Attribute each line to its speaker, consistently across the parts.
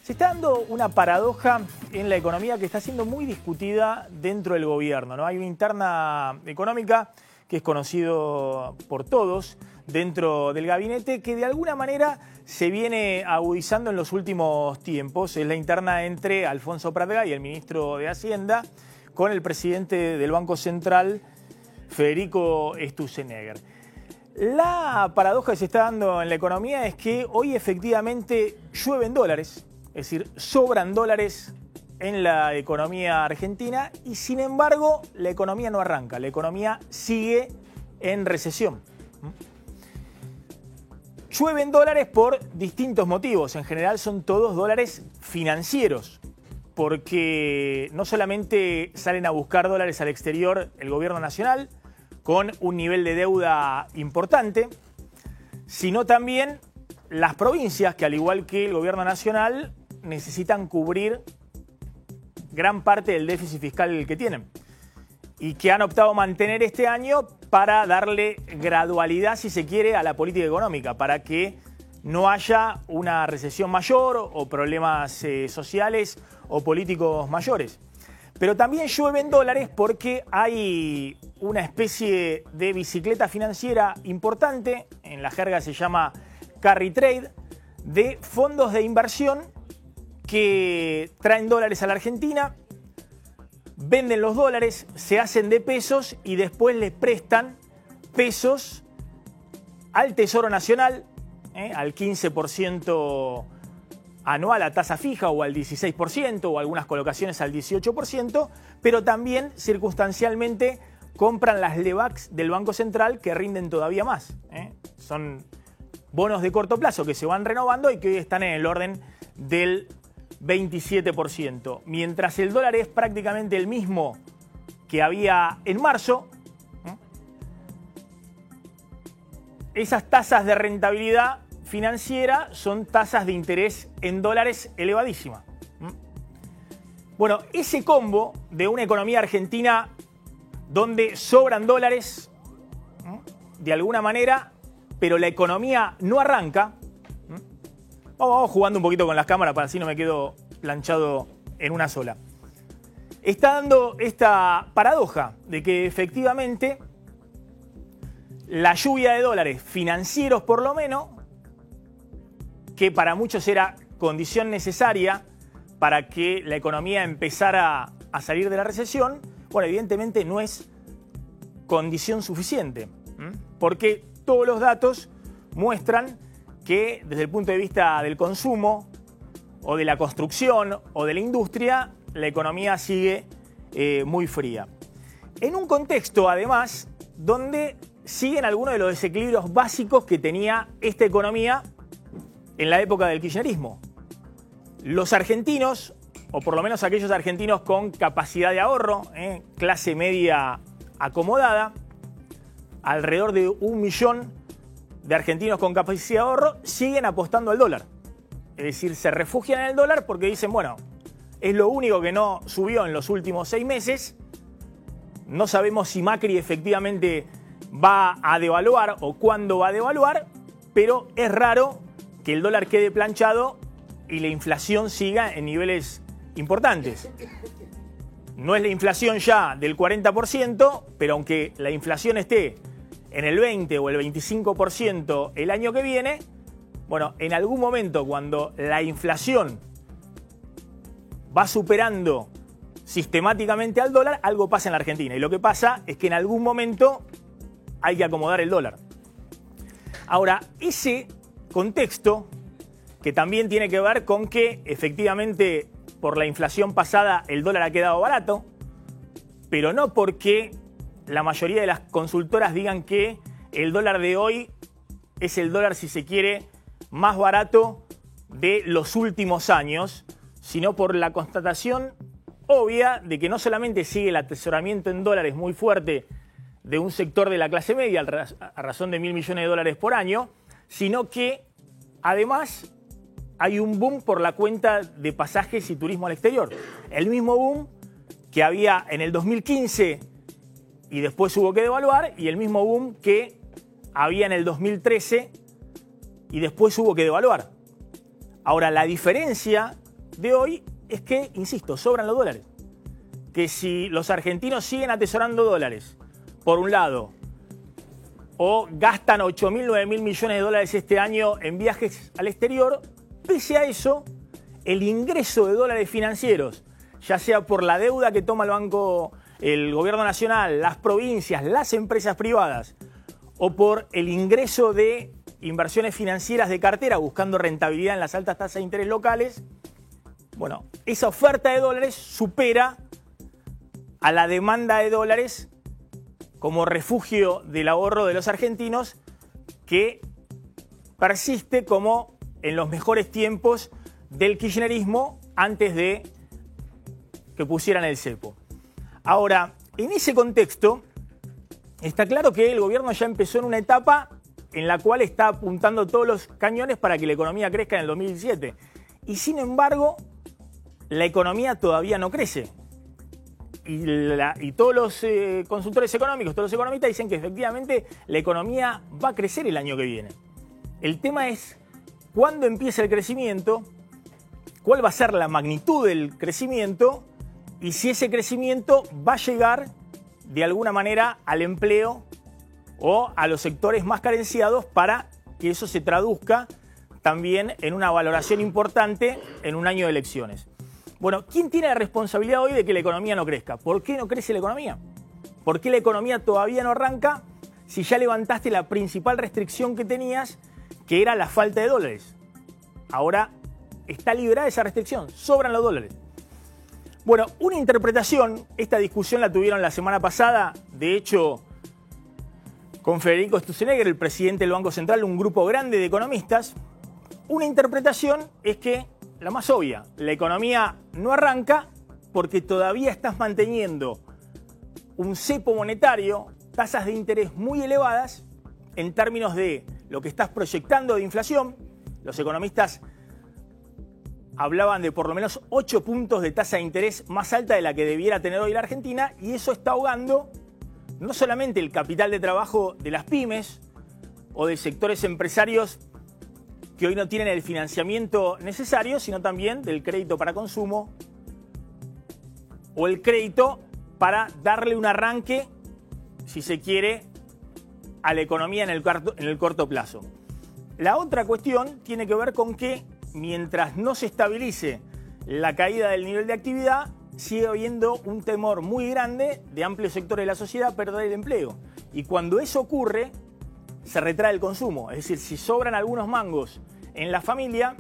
Speaker 1: Se está dando una paradoja en la economía que está siendo muy discutida dentro del gobierno, ¿no? Hay una interna económica que es conocido por todos dentro del gabinete que de alguna manera se viene agudizando en los últimos tiempos. Es la interna entre Alfonso Pratgay, el ministro de Hacienda, con el presidente del Banco Central, Federico Sturzenegger. La paradoja que se está dando en la economía es que hoy efectivamente llueven dólares, es decir, sobran dólares en la economía argentina y sin embargo la economía no arranca, la economía sigue en recesión. Llueven dólares por distintos motivos, en general son todos dólares financieros, porque no solamente salen a buscar dólares al exterior el gobierno nacional con un nivel de deuda importante, sino también las provincias que al igual que el gobierno nacional necesitan cubrir gran parte del déficit fiscal que tienen y que han optado mantener este año para darle gradualidad, si se quiere, a la política económica, para que no haya una recesión mayor o problemas sociales o políticos mayores. Pero también llueven dólares porque hay una especie de bicicleta financiera importante, en la jerga se llama carry trade, de fondos de inversión que traen dólares a la Argentina, venden los dólares, se hacen de pesos y después les prestan pesos al Tesoro Nacional, al 15% anual a tasa fija o al 16% o algunas colocaciones al 18%, pero también circunstancialmente compran las LEBACs del Banco Central que rinden todavía más. Son bonos de corto plazo que se van renovando y que hoy están en el orden del 27%. Mientras el dólar es prácticamente el mismo que había en marzo, esas tasas de rentabilidad financiera son tasas de interés en dólares elevadísimas. Bueno, ese combo de una economía argentina donde sobran dólares, de alguna manera, pero la economía no arranca. Vamos jugando un poquito con las cámaras para así no me quedo planchado en una sola. Está dando esta paradoja de que efectivamente la lluvia de dólares financieros por lo menos, que para muchos era condición necesaria para que la economía empezara a salir de la recesión, bueno, evidentemente no es condición suficiente, porque todos los datos muestran que desde el punto de vista del consumo o de la construcción o de la industria, la economía sigue muy fría. En un contexto, además, donde siguen algunos de los desequilibrios básicos que tenía esta economía en la época del kirchnerismo. Los argentinos, o por lo menos aquellos argentinos con capacidad de ahorro, clase media acomodada, alrededor de 1 millón de argentinos con capacidad de ahorro siguen apostando al dólar. Es decir, se refugian en el dólar porque dicen, bueno, es lo único que no subió en los últimos 6 meses. No sabemos si Macri efectivamente va a devaluar o cuándo va a devaluar, pero es raro que el dólar quede planchado y la inflación siga en niveles importantes. No es la inflación ya del 40%, pero aunque la inflación esté en el 20 o el 25% el año que viene, bueno, en algún momento cuando la inflación va superando sistemáticamente al dólar, algo pasa en la Argentina. Y lo que pasa es que en algún momento hay que acomodar el dólar. Ahora, ese contexto, que también tiene que ver con que efectivamente por la inflación pasada el dólar ha quedado barato, pero no porque la mayoría de las consultoras digan que el dólar de hoy es el dólar, si se quiere, más barato de los últimos años, sino por la constatación obvia de que no solamente sigue el atesoramiento en dólares muy fuerte de un sector de la clase media a razón de 1.000 millones de dólares por año, sino que además hay un boom por la cuenta de pasajes y turismo al exterior. El mismo boom que había en el 2015 y después hubo que devaluar, y el mismo boom que había en el 2013 y después hubo que devaluar. Ahora, la diferencia de hoy es que, insisto, sobran los dólares. Que si los argentinos siguen atesorando dólares, por un lado, o gastan 8.000, 9.000 millones de dólares este año en viajes al exterior, pese a eso, el ingreso de dólares financieros, ya sea por la deuda que toma el gobierno nacional, las provincias, las empresas privadas, o por el ingreso de inversiones financieras de cartera buscando rentabilidad en las altas tasas de interés locales, bueno, esa oferta de dólares supera a la demanda de dólares como refugio del ahorro de los argentinos, que persiste como en los mejores tiempos del kirchnerismo antes de que pusieran el cepo. Ahora, en ese contexto, está claro que el gobierno ya empezó en una etapa en la cual está apuntando todos los cañones para que la economía crezca en el 2017. Y sin embargo, la economía todavía no crece. Y todos los consultores económicos, todos los economistas dicen que efectivamente la economía va a crecer el año que viene. El tema es cuándo empieza el crecimiento, cuál va a ser la magnitud del crecimiento y si ese crecimiento va a llegar de alguna manera al empleo o a los sectores más carenciados para que eso se traduzca también en una valoración importante en un año de elecciones. Bueno, ¿quién tiene la responsabilidad hoy de que la economía no crezca? ¿Por qué no crece la economía? ¿Por qué la economía todavía no arranca si ya levantaste la principal restricción que tenías, que era la falta de dólares? Ahora está liberada esa restricción, sobran los dólares. Bueno, una interpretación, esta discusión la tuvieron la semana pasada, de hecho, con Federico Sturzenegger, el presidente del Banco Central, un grupo grande de economistas. Una interpretación es que, la más obvia, la economía no arranca porque todavía estás manteniendo un cepo monetario, tasas de interés muy elevadas en términos de lo que estás proyectando de inflación. Los economistas hablaban de por lo menos 8 puntos de tasa de interés más alta de la que debiera tener hoy la Argentina, y eso está ahogando no solamente el capital de trabajo de las pymes o de sectores empresarios que hoy no tienen el financiamiento necesario, sino también del crédito para consumo o el crédito para darle un arranque, si se quiere, a la economía en el corto plazo. La otra cuestión tiene que ver con que mientras no se estabilice la caída del nivel de actividad, sigue habiendo un temor muy grande de amplios sectores de la sociedad a perder el empleo. Y cuando eso ocurre, se retrae el consumo. Es decir, si sobran algunos mangos en la familia,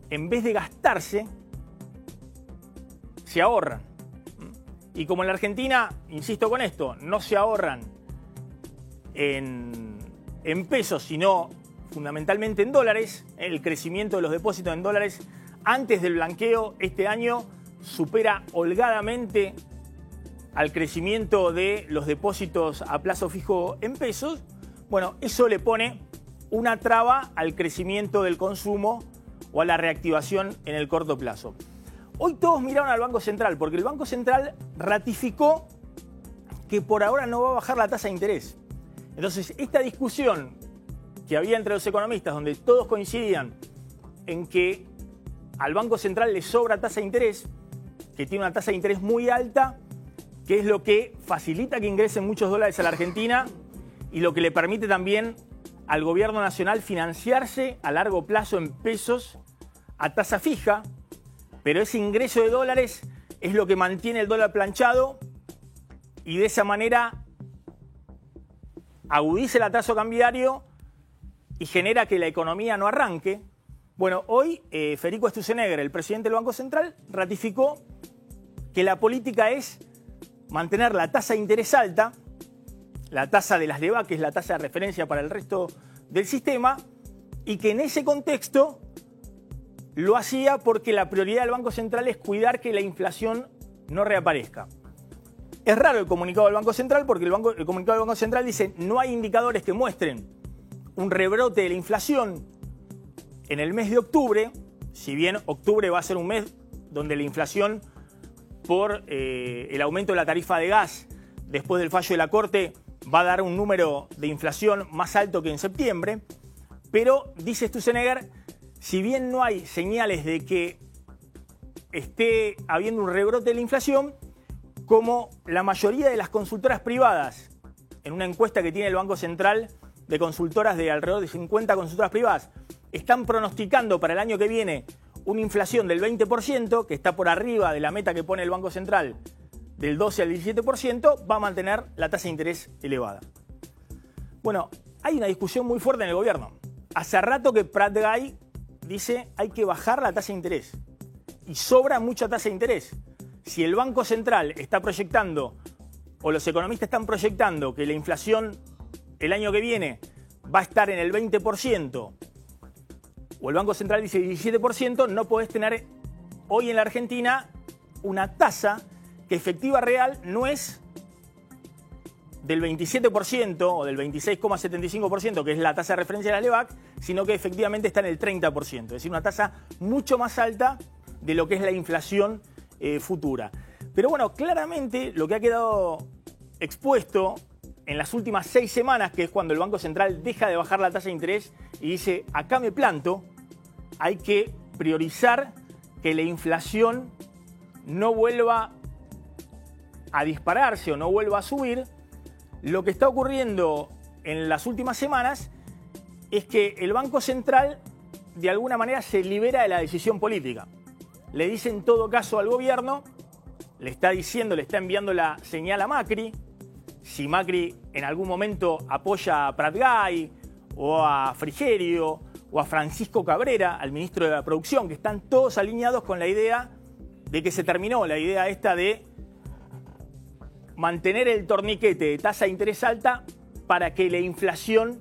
Speaker 1: en vez de gastarse, se ahorran. Y como en la Argentina, insisto con esto, no se ahorran en pesos, sino fundamentalmente en dólares, el crecimiento de los depósitos en dólares antes del blanqueo este año supera holgadamente al crecimiento de los depósitos a plazo fijo en pesos. Bueno, eso le pone una traba al crecimiento del consumo o a la reactivación en el corto plazo. Hoy todos miraron al Banco Central porque el Banco Central ratificó que por ahora no va a bajar la tasa de interés. Entonces, esta discusión que había entre los economistas, donde todos coincidían en que al Banco Central le sobra tasa de interés, que tiene una tasa de interés muy alta, que es lo que facilita que ingresen muchos dólares a la Argentina y lo que le permite también al gobierno nacional financiarse a largo plazo en pesos a tasa fija, pero ese ingreso de dólares es lo que mantiene el dólar planchado y de esa manera agudiza el atraso cambiario y genera que la economía no arranque. Bueno, hoy Federico Sturzenegger, el presidente del Banco Central, ratificó que la política es mantener la tasa de interés alta, la tasa de las DEVA, que es la tasa de referencia para el resto del sistema, y que en ese contexto lo hacía porque la prioridad del Banco Central es cuidar que la inflación no reaparezca. Es raro el comunicado del Banco Central porque el comunicado del Banco Central dice no hay indicadores que muestren un rebrote de la inflación en el mes de octubre, si bien octubre va a ser un mes donde la inflación por el aumento de la tarifa de gas después del fallo de la Corte va a dar un número de inflación más alto que en septiembre, pero dice Sturzenegger, si bien no hay señales de que esté habiendo un rebrote de la inflación, como la mayoría de las consultoras privadas, en una encuesta que tiene el Banco Central de consultoras de alrededor de 50 consultoras privadas, están pronosticando para el año que viene una inflación del 20%, que está por arriba de la meta que pone el Banco Central del 12 al 17%, va a mantener la tasa de interés elevada. Bueno, hay una discusión muy fuerte en el gobierno. Hace rato que Prat Gai dice hay que bajar la tasa de interés. Y sobra mucha tasa de interés. Si el Banco Central está proyectando, o los economistas están proyectando, que la inflación el año que viene va a estar en el 20%, o el Banco Central dice 17%, no podés tener hoy en la Argentina una tasa que efectiva real no es del 27% o del 26,75%, que es la tasa de referencia de la LEVAC, sino que efectivamente está en el 30%, es decir, una tasa mucho más alta de lo que es la inflación futura. Pero bueno, claramente lo que ha quedado expuesto en las últimas 6 semanas, que es cuando el Banco Central deja de bajar la tasa de interés y dice, acá me planto, hay que priorizar que la inflación no vuelva a dispararse o no vuelva a subir. Lo que está ocurriendo en las últimas semanas es que el Banco Central de alguna manera se libera de la decisión política. Le dice en todo caso al gobierno, le está enviando la señal a Macri. Si Macri en algún momento apoya a Prat Gai o a Frigerio o a Francisco Cabrera, al ministro de la Producción, que están todos alineados con la idea de que se terminó la idea esta de mantener el torniquete de tasa de interés alta para que la inflación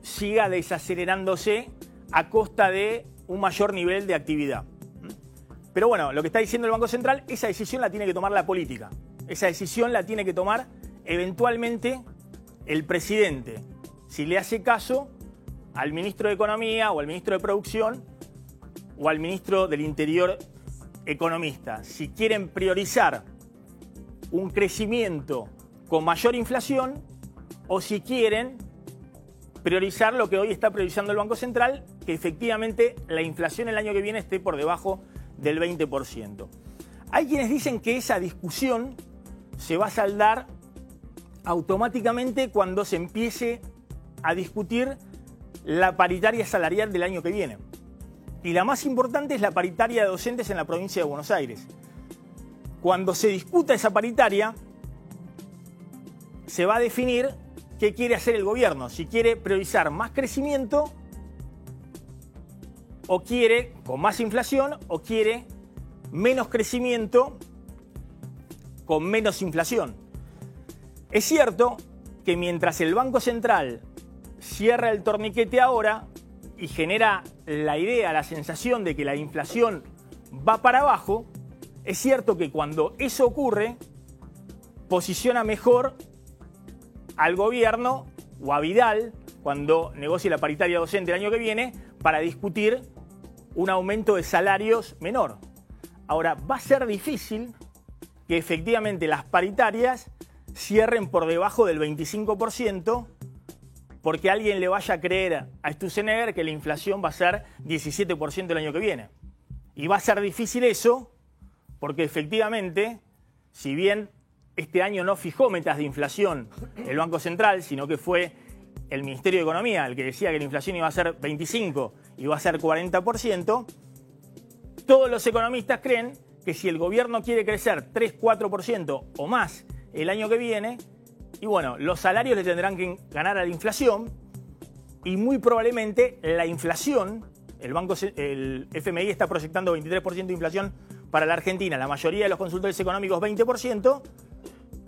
Speaker 1: siga desacelerándose a costa de un mayor nivel de actividad. Pero bueno, lo que está diciendo el Banco Central, esa decisión la tiene que tomar la política. Esa decisión la tiene que tomar eventualmente el presidente, si le hace caso al ministro de Economía o al ministro de Producción o al ministro del Interior economista. Si quieren priorizar un crecimiento con mayor inflación o si quieren priorizar lo que hoy está priorizando el Banco Central, que efectivamente la inflación el año que viene esté por debajo del 20%. Hay quienes dicen que esa discusión se va a saldar automáticamente cuando se empiece a discutir la paritaria salarial del año que viene. Y la más importante es la paritaria de docentes en la provincia de Buenos Aires. Cuando se discuta esa paritaria, se va a definir qué quiere hacer el gobierno. Si quiere priorizar más crecimiento, o quiere con más inflación, o quiere menos crecimiento con menos inflación. Es cierto que mientras el Banco Central cierra el torniquete ahora y genera la idea, la sensación de que la inflación va para abajo, es cierto que cuando eso ocurre, posiciona mejor al gobierno o a Vidal, cuando negocie la paritaria docente el año que viene, para discutir un aumento de salarios menor. Ahora, va a ser difícil que efectivamente las paritarias cierren por debajo del 25%, porque alguien le vaya a creer a Sturzenegger que la inflación va a ser 17% el año que viene. Y va a ser difícil eso, porque efectivamente, si bien este año no fijó metas de inflación el Banco Central, sino que fue el Ministerio de Economía el que decía que la inflación iba a ser 25% y iba a ser 40%, todos los economistas creen que si el gobierno quiere crecer 3-4% o más el año que viene, y bueno, los salarios le tendrán que ganar a la inflación, y muy probablemente la inflación, el FMI está proyectando 23% de inflación para la Argentina, la mayoría de los consultores económicos 20%,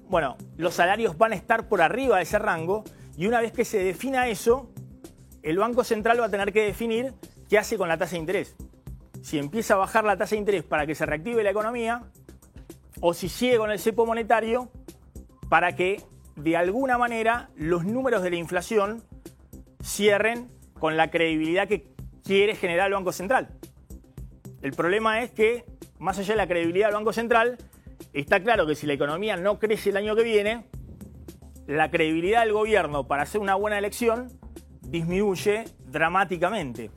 Speaker 1: bueno, los salarios van a estar por arriba de ese rango, y una vez que se defina eso, el Banco Central va a tener que definir qué hace con la tasa de interés. Si empieza a bajar la tasa de interés para que se reactive la economía, o si sigue con el cepo monetario para que de alguna manera los números de la inflación cierren con la credibilidad que quiere generar el Banco Central. El problema es que, más allá de la credibilidad del Banco Central, está claro que si la economía no crece el año que viene, la credibilidad del gobierno para hacer una buena elección disminuye dramáticamente.